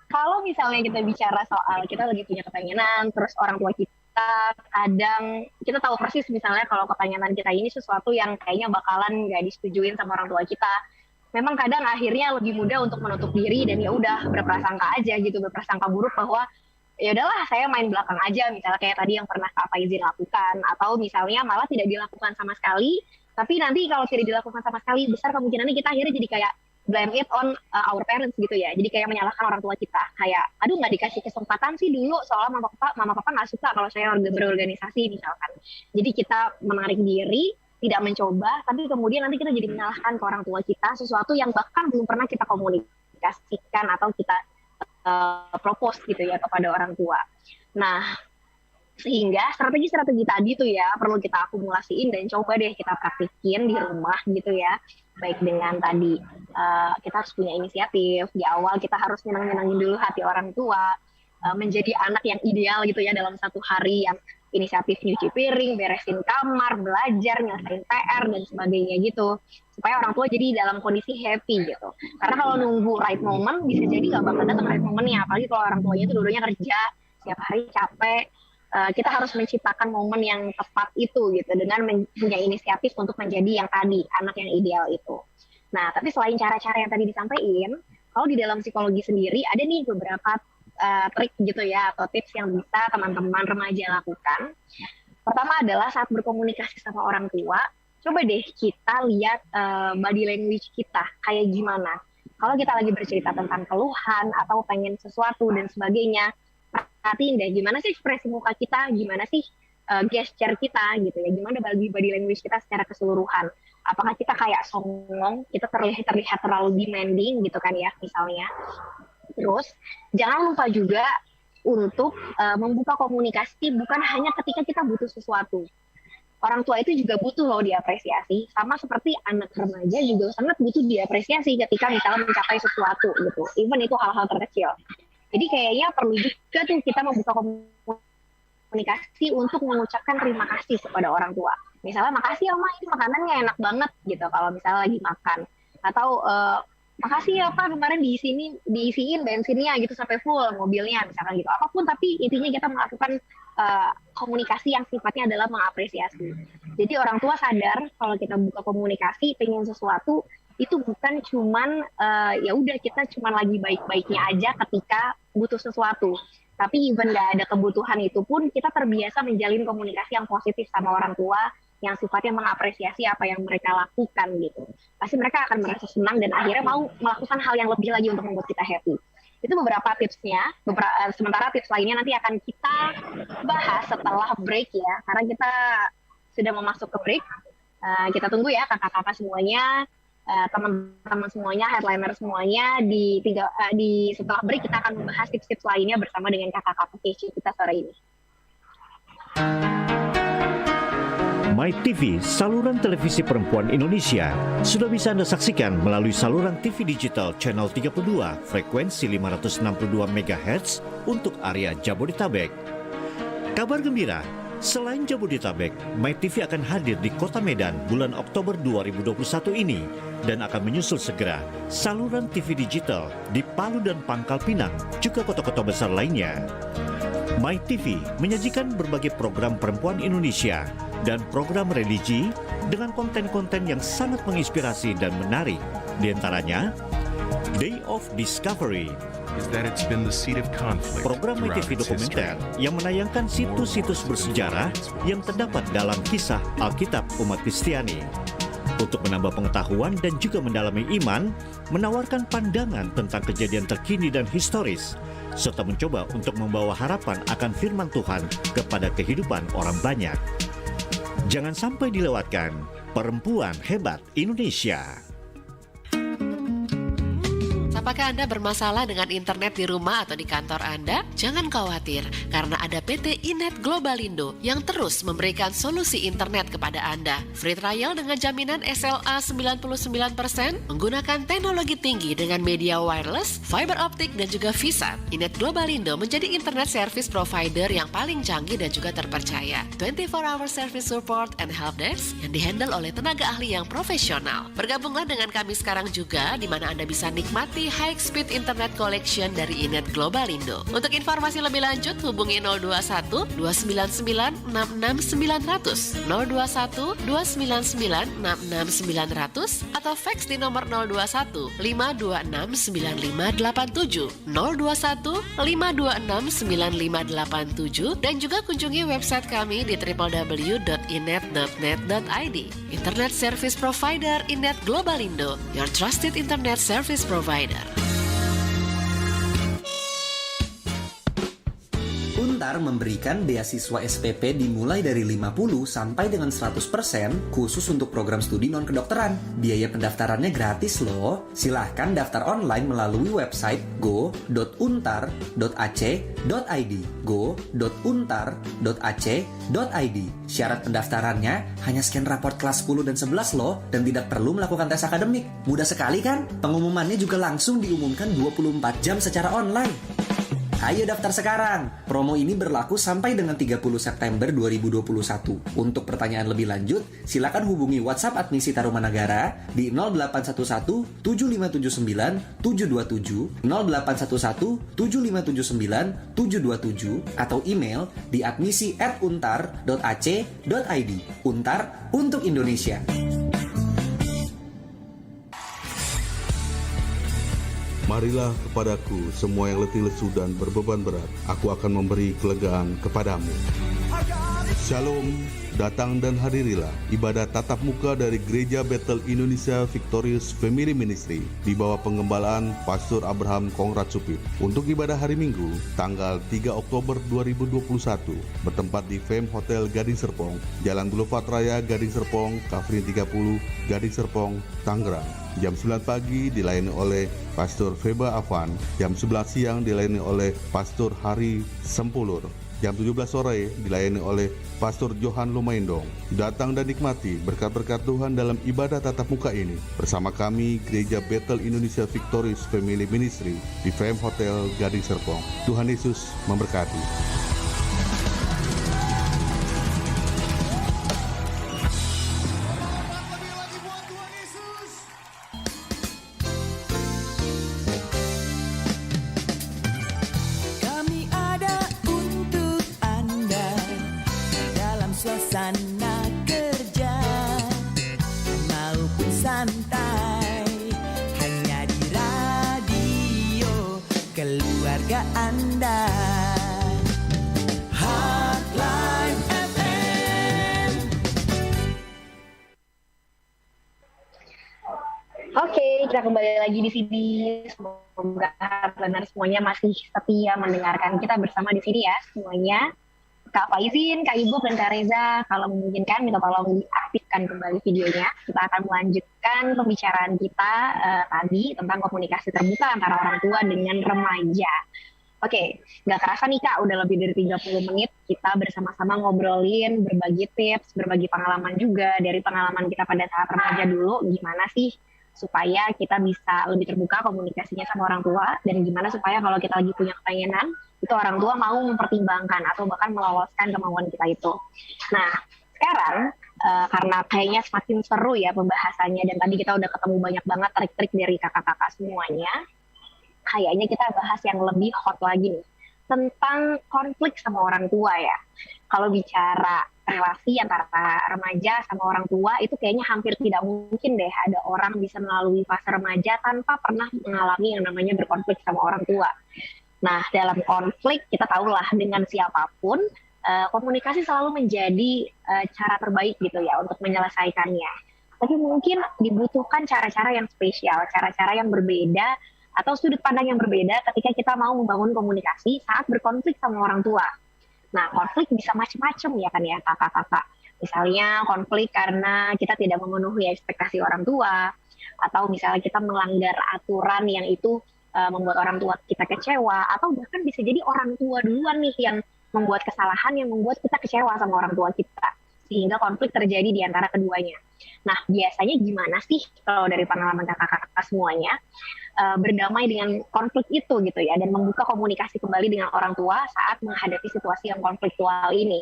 kalau misalnya kita bicara soal kita lagi punya kepengenan, terus orang tua kita kadang kita tahu persis misalnya kalau pertanyaan kita ini sesuatu yang kayaknya bakalan nggak disetujuin sama orang tua kita. Memang kadang akhirnya lebih mudah untuk menutup diri dan ya udah berprasangka aja gitu, berprasangka buruk bahwa ya udahlah saya main belakang aja, misalnya kayak tadi yang pernah Kak Faizin lakukan, atau misalnya malah tidak dilakukan sama sekali, tapi nanti kalau tidak dilakukan sama sekali besar kemungkinannya kita akhirnya jadi kayak blame it on our parents gitu ya, jadi kayak menyalahkan orang tua kita, kayak aduh nggak dikasih kesempatan sih dulu soalnya mama papa nggak suka kalau saya berorganisasi misalkan, jadi kita menarik diri, tidak mencoba, tapi kemudian nanti kita jadi menyalahkan ke orang tua kita sesuatu yang bahkan belum pernah kita komunikasikan atau kita propose gitu ya kepada orang tua. Nah, sehingga strategi-strategi tadi tuh ya perlu kita akumulasiin dan coba deh kita praktikin di rumah gitu ya. Baik dengan tadi kita harus punya inisiatif, di awal kita harus nyenang-nyenangin dulu hati orang tua, menjadi anak yang ideal gitu ya dalam satu hari, yang inisiatif nyuci piring, beresin kamar, belajar, nyelesain PR dan sebagainya gitu, supaya orang tua jadi dalam kondisi happy gitu. Karena kalau nunggu right moment bisa jadi nggak bakal datang right momennya, apalagi kalau orang tuanya itu dulunya kerja setiap hari capek. Kita harus menciptakan momen yang tepat itu gitu dengan punya inisiatif untuk menjadi yang tadi anak yang ideal itu. Nah, tapi selain cara-cara yang tadi disampaikan, kalau di dalam psikologi sendiri ada nih beberapa trik gitu ya atau tips yang bisa teman-teman remaja lakukan. Pertama adalah saat berkomunikasi sama orang tua, coba deh kita lihat body language kita kayak gimana. Kalau kita lagi bercerita tentang keluhan atau pengen sesuatu dan sebagainya, perhatiin deh gimana sih ekspresi muka kita, gimana sih gesture kita gitu ya, gimana body language kita secara keseluruhan. Apakah kita kayak songong, kita terlihat terlalu demanding gitu kan ya misalnya. Terus jangan lupa juga untuk membuka komunikasi bukan hanya ketika kita butuh sesuatu. Orang tua itu juga butuh loh diapresiasi, sama seperti anak remaja juga sangat butuh diapresiasi ketika misalnya mencapai sesuatu gitu. Even itu hal-hal terkecil. Jadi kayaknya perlu juga tuh kita membuka komunikasi untuk mengucapkan terima kasih kepada orang tua. Misalnya makasih ya Ma, ini makanannya enak banget gitu kalau misalnya lagi makan. Atau makasih ya Pak kemarin diisiin bensinnya gitu sampai full mobilnya misalkan gitu, apapun, tapi intinya kita melakukan komunikasi yang sifatnya adalah mengapresiasi. Jadi orang tua sadar kalau kita buka komunikasi pengen sesuatu itu bukan cuman ya udah kita cuman lagi baik-baiknya aja ketika butuh sesuatu, tapi even nggak ada kebutuhan itu pun kita terbiasa menjalin komunikasi yang positif sama orang tua yang sifatnya mengapresiasi apa yang mereka lakukan gitu. Pasti mereka akan merasa senang dan akhirnya mau melakukan hal yang lebih lagi untuk membuat kita happy. Itu beberapa tipsnya, sementara tips lainnya nanti akan kita bahas setelah break ya, karena kita sudah mau masuk ke break. Kita tunggu ya kakak-kakak semuanya, teman-teman semuanya, headliner semuanya, di setelah break kita akan membahas tips-tips lainnya bersama dengan kakak-kakak kita sore ini. My TV, saluran televisi perempuan Indonesia, sudah bisa Anda saksikan melalui saluran TV digital channel 32, frekuensi 562 MHz untuk area Jabodetabek. Kabar gembira, selain Jabodetabek, My TV akan hadir di Kota Medan bulan Oktober 2021 ini dan akan menyusul segera saluran TV digital di Palu dan Pangkal Pinang, juga kota-kota besar lainnya. My TV menyajikan berbagai program perempuan Indonesia dan program religi dengan konten-konten yang sangat menginspirasi dan menarik. Di antaranya, Day of Discovery, program My TV dokumenter yang menayangkan situs-situs bersejarah yang terdapat dalam kisah Alkitab umat Kristiani. Untuk menambah pengetahuan dan juga mendalami iman, menawarkan pandangan tentang kejadian terkini dan historis, serta mencoba untuk membawa harapan akan firman Tuhan kepada kehidupan orang banyak. Jangan sampai dilewatkan Perempuan Hebat Indonesia. Apakah Anda bermasalah dengan internet di rumah atau di kantor Anda? Jangan khawatir, karena ada PT Inet Globalindo yang terus memberikan solusi internet kepada Anda. Free trial dengan jaminan SLA 99%, menggunakan teknologi tinggi dengan media wireless, fiber optik, dan juga VSAT. Inet Globalindo menjadi internet service provider yang paling canggih dan juga terpercaya. 24-hour service support and help desk yang dihandle oleh tenaga ahli yang profesional. Bergabunglah dengan kami sekarang juga, di mana Anda bisa nikmati High Speed Internet Collection dari Inet Globalindo. Untuk informasi lebih lanjut hubungi 021 299 66900, 021 299 66900 atau fax di nomor 021 526 9587, 021 526 9587, dan juga kunjungi website kami di www.inet.net.id. Internet Service Provider Inet Globalindo, your trusted internet service provider. Untar memberikan beasiswa SPP dimulai dari 50 sampai dengan 100% khusus untuk program studi non-kedokteran. Biaya pendaftarannya gratis loh. Silahkan daftar online melalui website go.untar.ac.id, go.untar.ac.id. Syarat pendaftarannya hanya scan raport kelas 10 dan 11 loh, dan tidak perlu melakukan tes akademik. Mudah sekali kan? Pengumumannya juga langsung diumumkan 24 jam secara online. Ayo daftar sekarang. Promo ini berlaku sampai dengan 30 September 2021. Untuk pertanyaan lebih lanjut, silakan hubungi WhatsApp Admisi Tarumanagara di 0811 7579 727, 0811 7579 727, atau email di admisi@untar.ac.id. Untar untuk Indonesia. Marilah kepadaku semua yang letih lesu dan berbeban berat, aku akan memberi kelegaan kepadamu. Shalom, datang dan hadirilah ibadah tatap muka dari Gereja Bethel Indonesia Victorious Family Ministry di bawah pengembalaan Pastor Abraham Kongrat Supit. Untuk ibadah hari Minggu, tanggal 3 Oktober 2021, bertempat di Fame Hotel Gading Serpong, Jalan Boulevard Raya Gading Serpong, Kafrin 30, Gading Serpong, Tangerang. Jam 9 pagi dilayani oleh Pastor Feba Afan, jam 11 siang dilayani oleh Pastor Hari Sempulur, jam 17 sore dilayani oleh Pastor Johan Lumaindong. Datang dan nikmati berkat-berkat Tuhan dalam ibadah tatap muka ini bersama kami Gereja Bethel Indonesia Victorious Family Ministry di Fame Hotel Gading Serpong. Tuhan Yesus memberkati. Suasana kerja maupun santai, hanya di radio keluarga Anda. Hotline FM. Oke, kita kembali lagi di sini. Semoga pendengar semuanya masih setia mendengarkan kita bersama di sini ya semuanya. Kak Faizin, Kak Ibu, dan Kak Reza, kalau memungkinkan minta tolong diaktifkan kembali videonya. Kita akan melanjutkan pembicaraan kita tadi tentang komunikasi terbuka antara orang tua dengan remaja. Oke, nggak kerasa nih Kak, udah lebih dari 30 menit kita bersama-sama ngobrolin, berbagi tips, berbagi pengalaman juga dari pengalaman kita pada saat remaja dulu, gimana sih supaya kita bisa lebih terbuka komunikasinya sama orang tua, dan gimana supaya kalau kita lagi punya kepengenan, itu orang tua mau mempertimbangkan atau bahkan meloloskan kemauan kita itu. Nah, sekarang karena kayaknya semakin seru ya pembahasannya, dan tadi kita udah ketemu banyak banget trik-trik dari kakak-kakak semuanya, kayaknya kita bahas yang lebih hot lagi nih, tentang konflik sama orang tua ya. Kalau bicara relasi antara remaja sama orang tua, itu kayaknya hampir tidak mungkin deh ada orang bisa melalui fase remaja tanpa pernah mengalami yang namanya berkonflik sama orang tua. Nah, dalam konflik kita tahulah dengan siapapun, komunikasi selalu menjadi cara terbaik gitu ya untuk menyelesaikannya. Tapi mungkin dibutuhkan cara-cara yang spesial, cara-cara yang berbeda, atau sudut pandang yang berbeda ketika kita mau membangun komunikasi saat berkonflik sama orang tua. Nah, konflik bisa macam-macam ya kan ya kakak-kakak. Misalnya konflik karena kita tidak memenuhi ekspektasi orang tua, atau misalnya kita melanggar aturan yang itu membuat orang tua kita kecewa, atau bahkan bisa jadi orang tua duluan nih yang membuat kesalahan yang membuat kita kecewa sama orang tua kita, sehingga konflik terjadi di antara keduanya. Nah, biasanya gimana sih kalau dari pengalaman kakak-kakak semuanya berdamai dengan konflik itu gitu ya, dan membuka komunikasi kembali dengan orang tua saat menghadapi situasi yang konfliktual ini?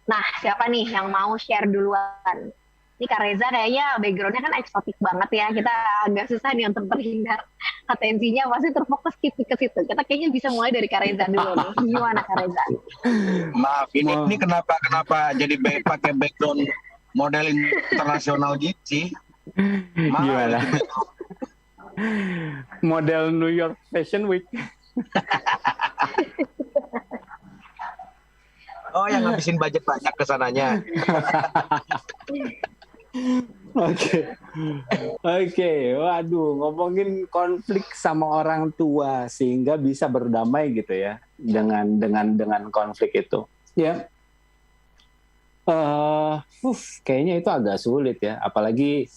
Nah, siapa nih yang mau share duluan? Ini Kak Reza kayaknya backgroundnya kan eksotik banget ya. Kita agak susah nih untuk terhindar atensinya, pasti terfokus ke situ. Kita kayaknya bisa mulai dari Kak Reza dulu nih. Gimana Kak Reza? Maaf, ini kenapa jadi pakai background model internasional gitu sih? Maaf, Gimana? Model New York Fashion Week. Oh, yang ngabisin budget banyak ke sananya. Oke, waduh, ngomongin konflik sama orang tua sehingga bisa berdamai gitu ya dengan konflik itu. Ya, kayaknya itu agak sulit ya, apalagi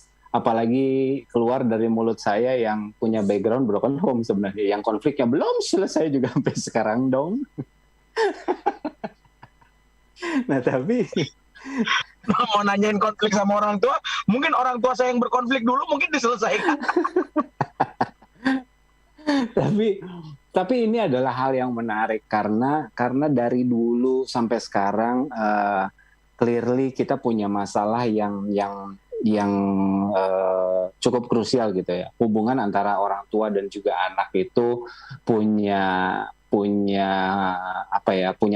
keluar dari mulut saya yang punya background broken home sebenarnya, yang konfliknya belum selesai juga sampai sekarang dong. Nah tapi mau nanyain konflik sama orang tua, mungkin orang tua saya yang berkonflik dulu mungkin diselesaikan. Tapi ini adalah hal yang menarik karena dari dulu sampai sekarang clearly kita punya masalah yang cukup krusial gitu ya. Hubungan antara orang tua dan juga anak itu punya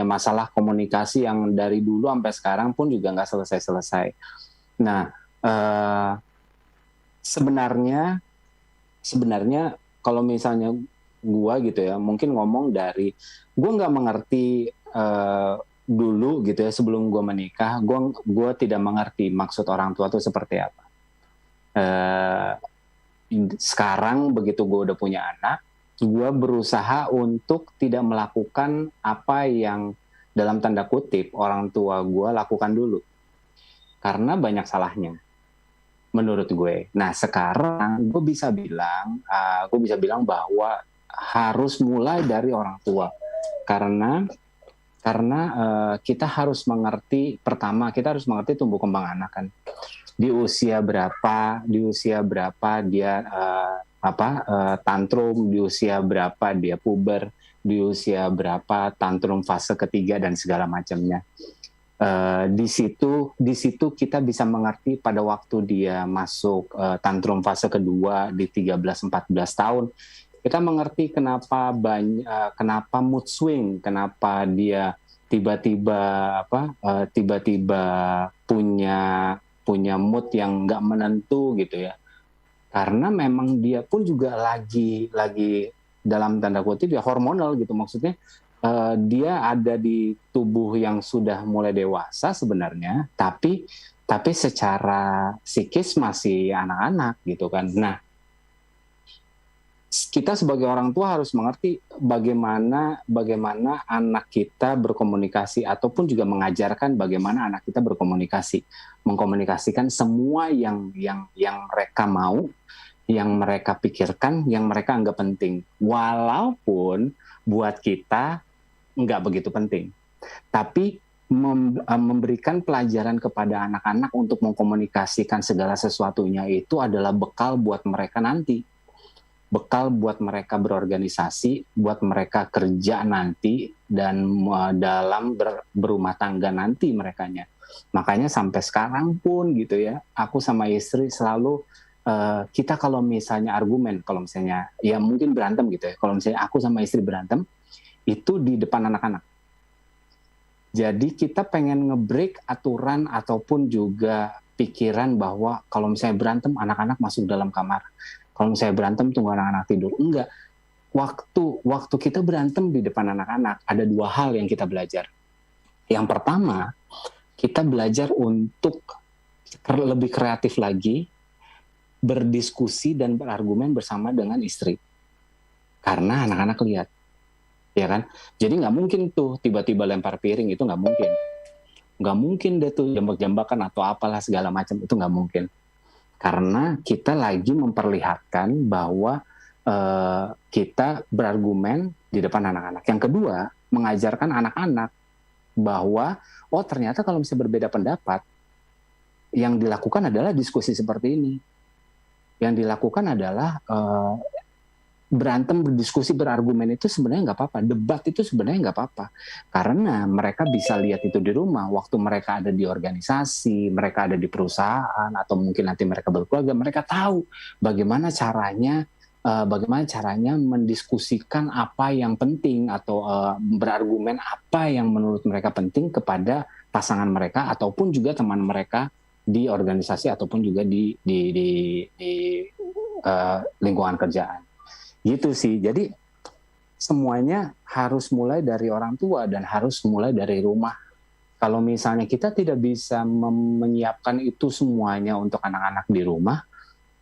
masalah komunikasi yang dari dulu sampai sekarang pun juga nggak selesai. Nah, sebenarnya kalau misalnya gua gitu ya, mungkin ngomong dari gua nggak mengerti dulu gitu ya, sebelum gua menikah, gua tidak mengerti maksud orang tua itu seperti apa. Sekarang begitu gua udah punya anak, gue berusaha untuk tidak melakukan apa yang dalam tanda kutip orang tua gue lakukan dulu. Karena banyak salahnya, menurut gue. Nah sekarang gue bisa bilang bahwa harus mulai dari orang tua. Karena kita harus mengerti, pertama kita harus mengerti tumbuh kembang anak kan. Di usia berapa dia tantrum, di usia berapa dia puber, di usia berapa tantrum fase ketiga dan segala macamnya. Di situ kita bisa mengerti pada waktu dia masuk tantrum fase kedua di 13-14 tahun, kita mengerti kenapa mood swing, kenapa dia tiba-tiba punya mood yang nggak menentu gitu ya. Karena memang dia pun juga lagi dalam tanda kutip ya hormonal gitu, maksudnya dia ada di tubuh yang sudah mulai dewasa sebenarnya, tapi secara psikis masih anak-anak gitu kan. Nah, kita sebagai orang tua harus mengerti bagaimana anak kita berkomunikasi, ataupun juga mengajarkan bagaimana anak kita berkomunikasi, mengkomunikasikan semua yang mereka mau, yang mereka pikirkan, yang mereka anggap penting, walaupun buat kita nggak begitu penting, tapi memberikan pelajaran kepada anak-anak untuk mengkomunikasikan segala sesuatunya itu adalah bekal buat mereka nanti. Bekal buat mereka berorganisasi, buat mereka kerja nanti, dan dalam berumah tangga nanti merekanya. Makanya sampai sekarang pun gitu ya, aku sama istri selalu, kita kalau misalnya argumen, kalau misalnya ya mungkin berantem gitu ya, kalau misalnya aku sama istri berantem, itu di depan anak-anak. Jadi kita pengen nge-break aturan ataupun juga pikiran bahwa kalau misalnya berantem, anak-anak masuk dalam kamar. Kalau misalnya berantem tunggu anak-anak tidur. Enggak. Waktu kita berantem di depan anak-anak, ada dua hal yang kita belajar. Yang pertama, kita belajar untuk lebih kreatif lagi, berdiskusi dan berargumen bersama dengan istri. Karena anak-anak lihat. Ya kan? Jadi nggak mungkin tuh tiba-tiba lempar piring, itu nggak mungkin. Nggak mungkin deh tuh jambak-jambakan atau apalah segala macam, itu nggak mungkin. Karena kita lagi memperlihatkan bahwa kita berargumen di depan anak-anak. Yang kedua, mengajarkan anak-anak bahwa ternyata kalau misalnya berbeda pendapat, yang dilakukan adalah diskusi seperti ini. Yang dilakukan adalah berantem, berdiskusi, berargumen itu sebenarnya nggak apa-apa. Debat itu sebenarnya nggak apa-apa. Karena mereka bisa lihat itu di rumah. Waktu mereka ada di organisasi, mereka ada di perusahaan, atau mungkin nanti mereka berkeluarga, mereka tahu bagaimana caranya mendiskusikan apa yang penting atau berargumen apa yang menurut mereka penting kepada pasangan mereka ataupun juga teman mereka di organisasi ataupun juga di lingkungan kerjaan. Gitu sih. Jadi semuanya harus mulai dari orang tua dan harus mulai dari rumah. Kalau misalnya kita tidak bisa menyiapkan itu semuanya untuk anak-anak di rumah,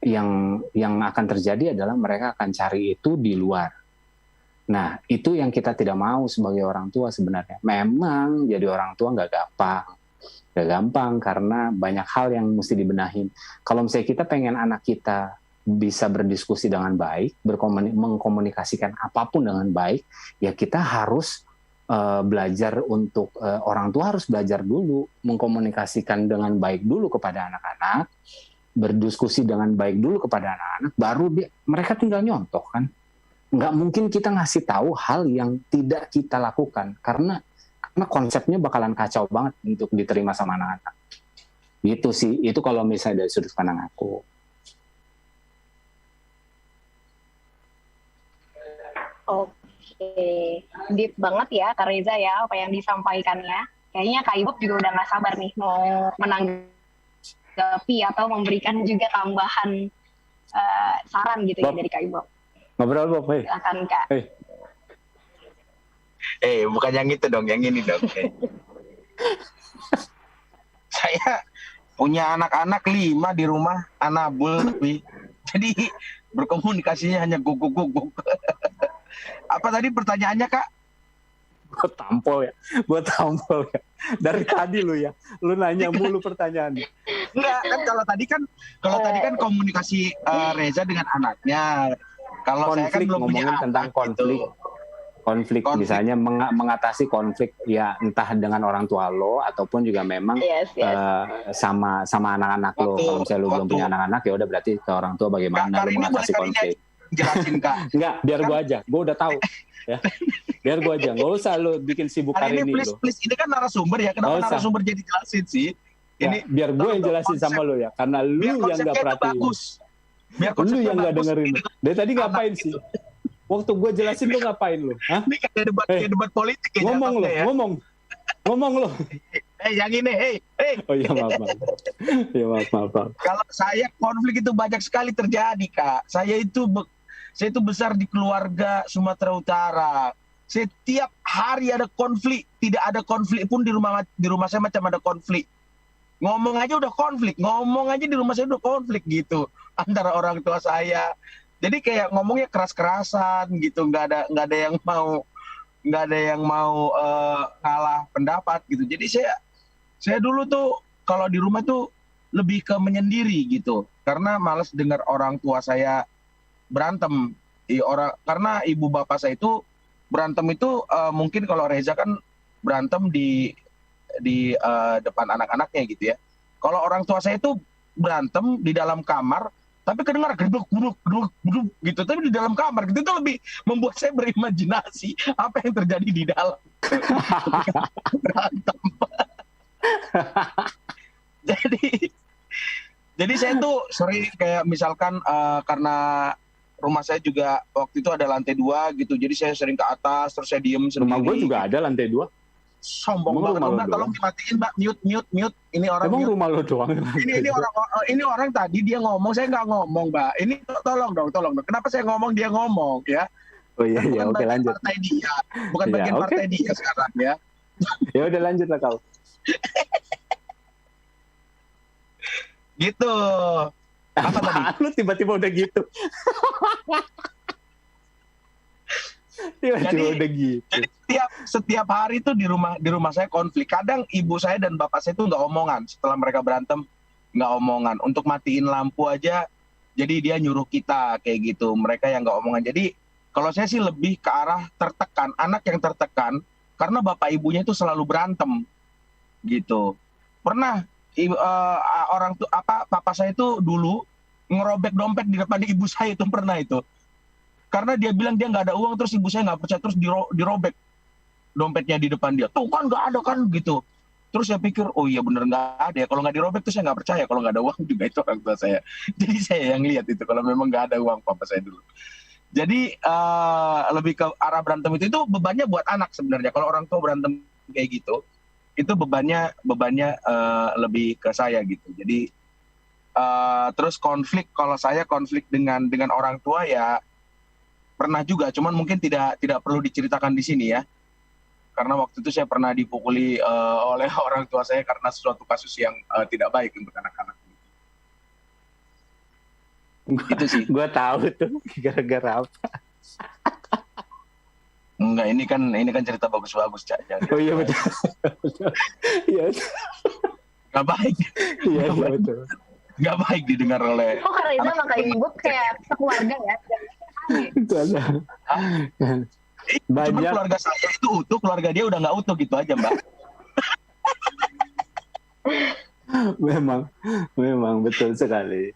yang akan terjadi adalah mereka akan cari itu di luar. Nah, itu yang kita tidak mau sebagai orang tua sebenarnya. Memang jadi orang tua nggak gampang karena banyak hal yang mesti dibenahin. Kalau misalnya kita pengen anak kita bisa berdiskusi dengan baik, mengkomunikasikan apapun dengan baik, ya kita harus belajar untuk orang tua harus belajar dulu mengkomunikasikan dengan baik dulu kepada anak-anak, berdiskusi dengan baik dulu kepada anak-anak, baru mereka tinggal nyontoh kan. Nggak mungkin kita ngasih tahu hal yang tidak kita lakukan karena konsepnya bakalan kacau banget untuk diterima sama anak-anak. Gitu sih, itu kalau misalnya dari sudut pandang aku. Oke, deep banget ya Kak Reza ya apa yang disampaikannya. Kayaknya Kak Ibob juga udah nggak sabar nih mau menanggapi atau memberikan juga tambahan saran gitu ya dari Kak Ibob. Ngobrol Bob, hey. Silakan Kak. Bukan yang itu dong, yang ini dong. Saya punya anak-anak 5 di rumah, anabul, jadi berkomunikasinya hanya guguk. Apa tadi pertanyaannya Kak? Gue tampol ya. Dari tadi lu nanya mulu pertanyaannya. Enggak, kan kalau tadi kan komunikasi Reza dengan anaknya. Kalau saya kan belum ngomongin punya tentang konflik misalnya mengatasi konflik ya entah dengan orang tua lo ataupun juga memang sama anak-anak lo. Kalau misalnya lo belum punya anak-anak ya udah berarti ke orang tua bagaimana lo mengatasi konflik. Jelasin Kak. Enggak, biar gue aja. Gue udah tahu. Ya. Biar gue aja. Nggak usah lo bikin sibuk hari ini. Please. Ini kan narasumber ya. Kenapa narasumber jadi jelasin sih? Ini ya, biar gue yang jelasin sama lo ya. Karena lu yang nggak perhatiin. Lu yang nggak dengerin. Dari tadi ngapain sih? Waktu gue jelasin lu ngapain lu? Hah? Ini kayak debat politik ya. Ngomong lo. Yang ini, Oh iya maaf. Kalau saya konflik itu banyak sekali terjadi Kak. Saya itu besar di keluarga Sumatera Utara. Setiap hari ada konflik, tidak ada konflik pun di rumah saya macam ada konflik. Ngomong aja udah konflik, ngomong aja di rumah saya udah konflik gitu antara orang tua saya. Jadi kayak ngomongnya keras-kerasan gitu, nggak ada yang mau ngalah pendapat gitu. Jadi saya dulu tuh kalau di rumah tuh lebih ke menyendiri gitu, karena malas dengar orang tua saya berantem. Karena ibu bapak saya itu berantem itu mungkin kalau Reza kan berantem di depan anak-anaknya gitu ya. Kalau orang tua saya itu berantem di dalam kamar, tapi kedengar geduk gitu, tapi di dalam kamar gitu, itu lebih membuat saya berimajinasi apa yang terjadi di dalam berantem. Jadi saya tuh sering kayak misalkan karena rumah saya juga waktu itu ada lantai 2 gitu, jadi saya sering ke atas terus saya diem sendiri. Rumah gue juga ada lantai 2. Sombong banget, Mbak. Tolong dimatiin, Mbak. Mute. Ini orang emang mute. Rumah lo doang. Ini orang tadi dia ngomong, saya nggak ngomong, Mbak. Ini tolong dong. Kenapa saya ngomong dia ngomong ya? Oh iya, oke lanjut. Partai dia, bukan bagian partai dia sekarang ya. Ya udah lanjut lah kau. Gitu. Apa tadi? Lu tiba-tiba udah gitu. Jadi setiap hari tuh di rumah saya konflik. Kadang ibu saya dan bapak saya tuh nggak omongan setelah mereka berantem, nggak omongan. Untuk matiin lampu aja, jadi dia nyuruh kita kayak gitu. Mereka yang nggak omongan. Jadi kalau saya sih lebih ke arah tertekan, anak yang tertekan karena bapak ibunya itu selalu berantem gitu. Pernah papa saya itu dulu ngerobek dompet di depan ibu saya itu pernah itu. karena dia bilang dia nggak ada uang, terus ibu saya nggak percaya, terus dirobek dompetnya di depan dia. Tuh kan nggak ada kan gitu. Terus saya pikir, oh iya bener nggak ada ya. Kalau nggak dirobek tuh saya nggak percaya. Kalau nggak ada uang juga itu orang tua saya. Jadi saya yang lihat itu kalau memang nggak ada uang papa saya dulu. Jadi lebih ke arah berantem itu bebannya buat anak sebenarnya. Kalau orang tua berantem kayak gitu, itu bebannya lebih ke saya gitu. Jadi terus konflik, kalau saya konflik dengan orang tua ya pernah juga, cuman mungkin tidak perlu diceritakan di sini ya. Karena waktu itu saya pernah dipukuli oleh orang tua saya karena suatu kasus yang tidak baik untuk anak-anak. Itu sih. Gue tahu tuh gara-gara apa. Enggak, ini kan cerita bagus-bagus, Cak. Oh iya betul. Iya. Nggak baik. Iya betul. Nggak baik didengar oleh. Oh, karena itu sama kayak ibu kayak sekeluarga ya. Itu ada. Cuman keluarga saya itu utuh, keluarga dia udah nggak utuh gitu aja, Mbak. Memang betul sekali.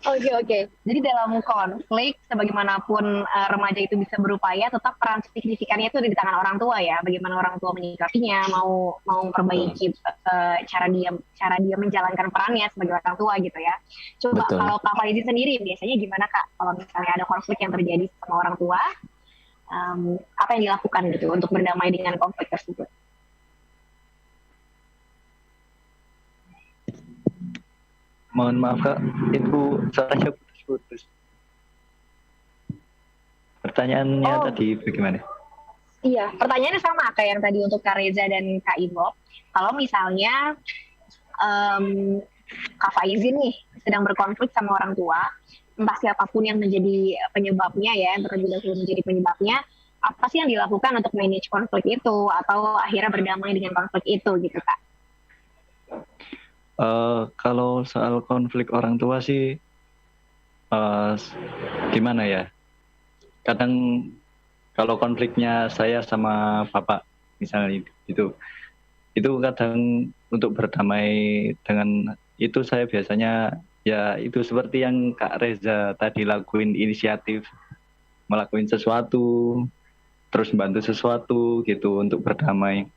Oke. Jadi dalam konflik, sebagaimanapun remaja itu bisa berupaya, tetap peran signifikannya itu ada di tangan orang tua ya. Bagaimana orang tua menyikapinya, mau memperbaiki cara dia menjalankan perannya sebagai orang tua gitu ya. Coba Betul. kalau Kak Faizi sendiri, biasanya gimana Kak? Kalau misalnya ada konflik yang terjadi sama orang tua, apa yang dilakukan gitu untuk berdamai dengan konflik tersebut? Mohon maaf Kak, itu suaranya putus-putus. Pertanyaannya tadi bagaimana? Iya, pertanyaannya sama kayak yang tadi untuk Kak Reza dan Kak Ivo. Kalau misalnya Kak Faizi nih sedang berkonflik sama orang tua, entah siapapun yang menjadi penyebabnya ya, yang terlebih dahulu menjadi penyebabnya, apa sih yang dilakukan untuk manage konflik itu atau akhirnya berdamai dengan konflik itu gitu Kak? Kalau soal konflik orang tua sih gimana ya? Kadang kalau konfliknya saya sama bapak misalnya itu kadang untuk berdamai dengan itu saya biasanya ya itu seperti yang Kak Reza tadi lakuin, inisiatif melakukan sesuatu, terus bantu sesuatu gitu untuk berdamai.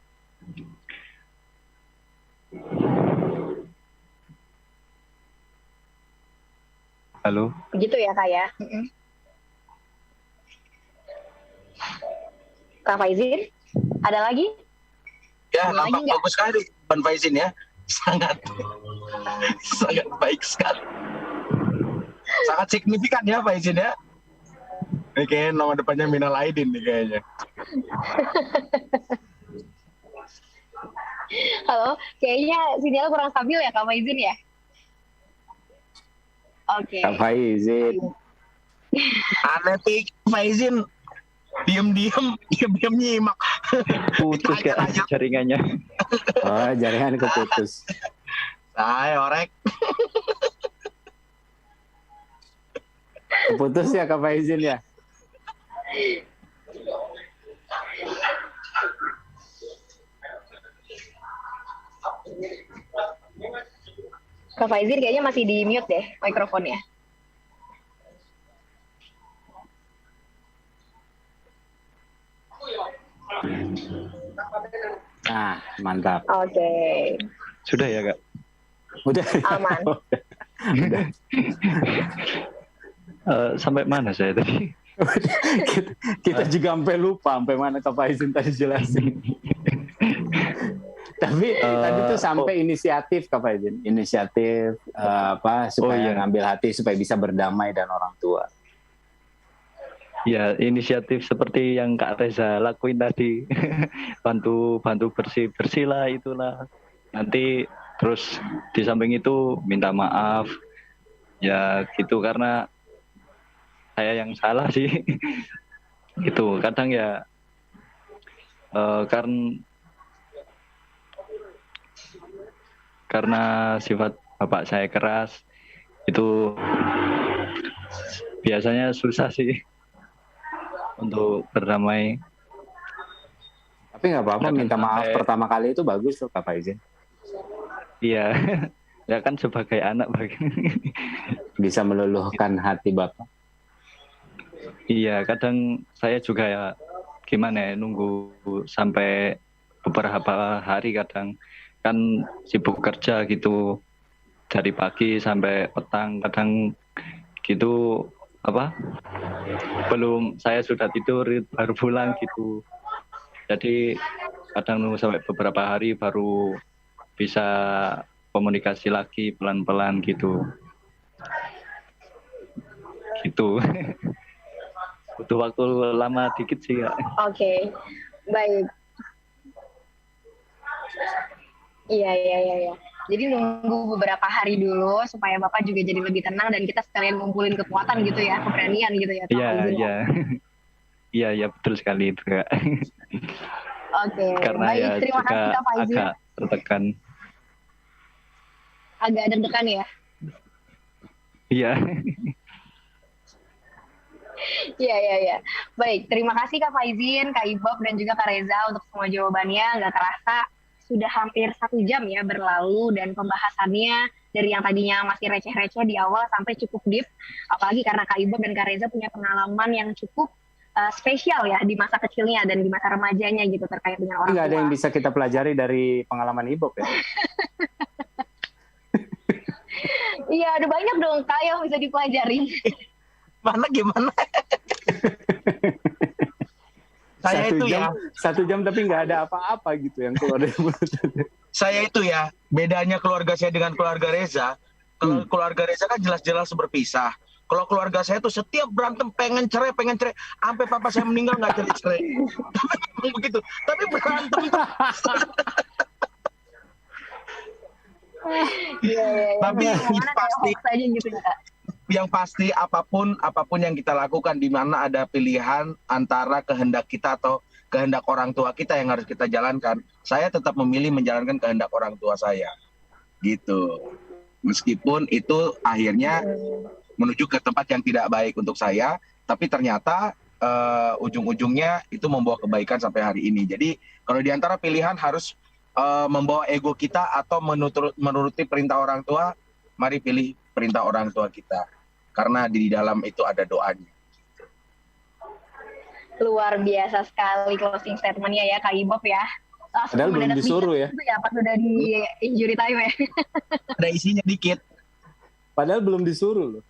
Halo? Begitu ya Kak ya? Kak Faizin, ada lagi? Ya, nampak bagus sekali Pan Faizin ya. Sangat baik sekali. Sangat signifikan ya Faizin ya. Ini kayaknya nama depannya Minal Aidin nih kayaknya. Halo, kayaknya sinyal kurang stabil ya Kak Faizin ya? Oke. Kak Faizin. Aneh pik, Faizin diam-diam nyimak. Putus ya jaringannya. Oh, jaringan keputus. Saya orek. Keputus ya Kak Faizin ya? Kak Faizin kayaknya masih di mute deh mikrofonnya. Nah, mantap. Oke. Sudah ya Kak? Udah. Aman. Udah. Sampai mana saya tadi? kita juga sampai lupa sampai mana Kak Faizin tadi jelasin. Tapi tadi tuh sampai inisiatif Kak Faizin, inisiatif supaya ngambil hati supaya bisa berdamai dan orang tua. Ya, inisiatif seperti yang Kak Reza lakuin tadi. bantu bersih lah itulah. Nanti terus di samping itu minta maaf. Ya gitu, karena saya yang salah sih. Gitu, kadang ya karena sifat bapak saya keras, itu biasanya susah sih untuk berdamai. Tapi nggak apa-apa, minta maaf pertama kali itu bagus loh Kak Faizin. Iya. Ya kan sebagai anak Bisa meluluhkan hati Bapak. Iya, kadang saya juga ya gimana ya, nunggu sampai beberapa hari, kadang kan sibuk kerja gitu dari pagi sampai petang, kadang gitu belum saya sudah tidur baru pulang gitu. Jadi kadang nunggu sampai beberapa hari baru bisa komunikasi lagi pelan-pelan gitu. Butuh waktu lama dikit sih ya. Oke, baik. Iya. Jadi nunggu beberapa hari dulu supaya Bapak juga jadi lebih tenang dan kita sekalian ngumpulin kekuatan gitu ya, keberanian gitu ya. Iya, betul sekali itu Kak. Oke, Karena baik. ya Terima juga kasih Kak Faizin. agak tertekan. Agak deg-degan ya. Iya. Iya. Baik, terima kasih Kak Faizin, Kak Ibob, dan juga Kak Reza untuk semua jawabannya. Nggak terasa sudah hampir 1 jam ya berlalu, dan pembahasannya dari yang tadinya masih receh-receh di awal sampai cukup deep. Apalagi karena Kak Ibob dan Kak Reza punya pengalaman yang cukup spesial ya di masa kecilnya dan di masa remajanya gitu terkait dengan orang tua. Nggak ada yang bisa kita pelajari dari pengalaman Ibob ya. Iya, ada banyak dong Kak yang bisa dipelajari. Mana gimana? Saya itu ya 1 jam tapi nggak ada apa-apa gitu yang keluar dari mulut. Saya itu ya, bedanya keluarga saya dengan keluarga Reza. Kalau keluarga Reza kan jelas-jelas berpisah. Kalau keluarga saya tuh setiap berantem pengen cerai, sampai papa saya meninggal nggak cerai. Tapi begitu. Tapi berantem. Tapi yang pasti apapun yang kita lakukan, di mana ada pilihan antara kehendak kita atau kehendak orang tua kita yang harus kita jalankan, saya tetap memilih menjalankan kehendak orang tua saya gitu, meskipun itu akhirnya menuju ke tempat yang tidak baik untuk saya, tapi ternyata ujung-ujungnya itu membawa kebaikan sampai hari ini. Jadi kalau diantara pilihan harus membawa ego kita atau menuruti perintah orang tua, mari pilih perintah orang tua kita, karena di dalam itu ada doanya. Luar biasa sekali closing statementnya ya Kak Ibob ya. Padahal belum disuruh ya. Pas udah di injury time ya. Ada isinya dikit. Padahal belum disuruh loh.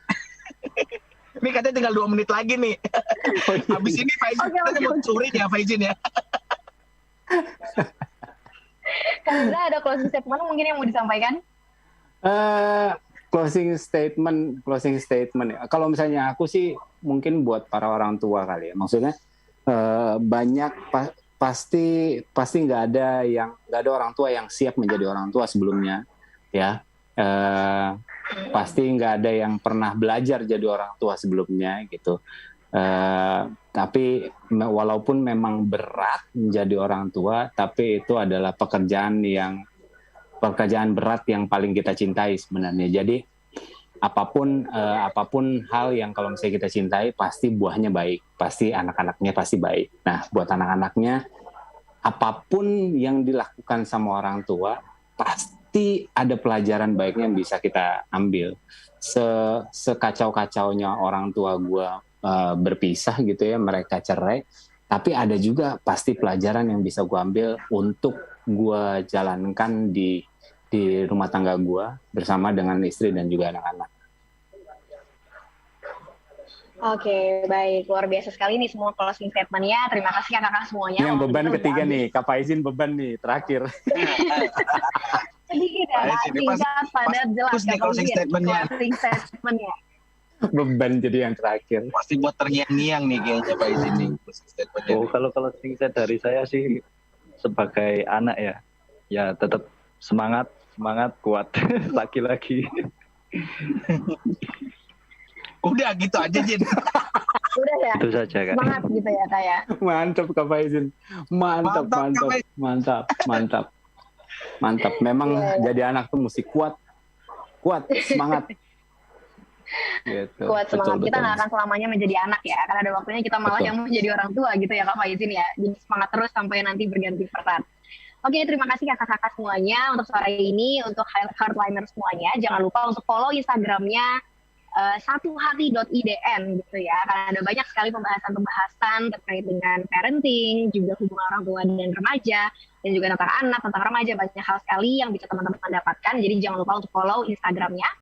Ini katanya tinggal 2 menit lagi nih. Habis ini Faizin mau curi ya Faizin ya. Karena ada closing statement mungkin yang mau disampaikan? Closing statement ya. Kalau misalnya aku sih mungkin buat para orang tua kali ya. Maksudnya banyak pasti nggak ada orang tua yang siap menjadi orang tua sebelumnya ya. Pasti nggak ada yang pernah belajar jadi orang tua sebelumnya gitu. Tapi walaupun memang berat menjadi orang tua, tapi itu adalah pekerjaan berat yang paling kita cintai sebenarnya. Jadi apapun hal yang kalau misalnya kita cintai, pasti buahnya baik, pasti anak-anaknya pasti baik. Nah, buat anak-anaknya, apapun yang dilakukan sama orang tua, pasti ada pelajaran baiknya yang bisa kita ambil. Sekacau-kacaunya orang tua gue berpisah gitu ya, mereka cerai, tapi ada juga pasti pelajaran yang bisa gue ambil untuk gue jalankan di rumah tangga gue bersama dengan istri dan juga anak-anak. Oke, baik. Luar biasa sekali nih semua closing statement-nya. Terima kasih kakak-kakak semuanya. Yang beban ketiga nih, Kak Faizin beban nih, terakhir. Sedikit ya, singkat, padat, jelas. Closing statement-nya. Beban jadi yang terakhir. Pasti buat terngiang-ngiang nih kayaknya Faizin nih. Oh, kalau closing dari saya sih sebagai anak ya tetap semangat kuat laki-laki. Udah gitu aja Jin. Udah ya. Itu saja Kak. Semangat gitu ya Kak ya. Mantap Kak Faizin. Mantap. Memang jadi anak tuh mesti kuat, semangat. Gitu. Kuat semangat. Kita nggak akan selamanya menjadi anak ya. Karena ada waktunya kita malah yang menjadi orang tua gitu ya Kak Faizin ya. Jadi semangat terus sampai nanti berganti peran. Oke, terima kasih kakak-kakak semuanya untuk sore ini, untuk hardliner semuanya. Jangan lupa untuk follow Instagramnya satuhati.idn gitu ya, karena ada banyak sekali pembahasan-pembahasan terkait dengan parenting, juga hubungan orang tua dan remaja, dan juga tentang anak, tentang remaja, banyak hal sekali yang bisa teman-teman dapatkan. Jadi jangan lupa untuk follow Instagramnya